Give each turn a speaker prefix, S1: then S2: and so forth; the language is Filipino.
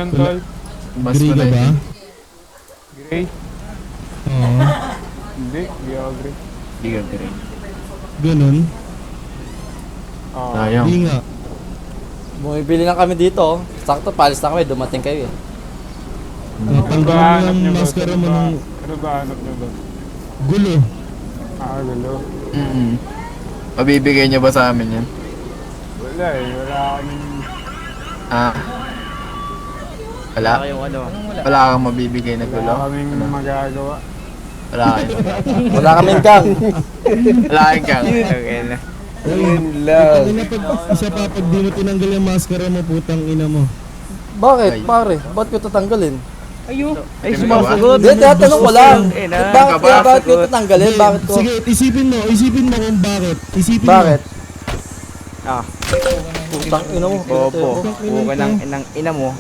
S1: yan, tol?
S2: Mas
S3: Gray ka ba?
S1: Gray?
S3: Oo.
S1: Hindi, hindi ako gray.
S2: Hindi ka green.
S3: Ganun.
S2: Sayang.
S3: Hindi nga.
S4: Bumibili lang kami dito. Sakto, palis na kami. Dumating kayo eh.
S3: Tanggal mo
S1: hanap
S3: yung
S1: nyo ba?
S3: maskara mo ng
S1: Ano ba hanap nyo ba?
S3: gulo.
S1: Gulo.
S2: Mabibigay niya ba sa amin yan?
S1: Wala eh, wala kaming...
S2: Ah. Wala? Wala kang mabibigay na gulo?
S1: Wala kaming magagawa.
S2: Wala kayo.
S4: Wala kaming gang.
S2: Wala kang gang.
S3: Yun lang. Isa pa pag di mo tinanggal yung maskara mo, putang ina mo.
S4: Bakit, pare? Ba't ko tatanggalin?
S2: Ay, sumasagot.
S4: Hindi, tatanong ko lang. Bakit
S2: Ka ba?
S4: bakit ko tatanggalin? Bakit ko?
S3: Sige, isipin mo kung bakit. Isipin
S4: Bakit?
S3: mo.
S5: Ah,
S4: Putang ina mo.
S5: bobo. Buka ng inang ina mo.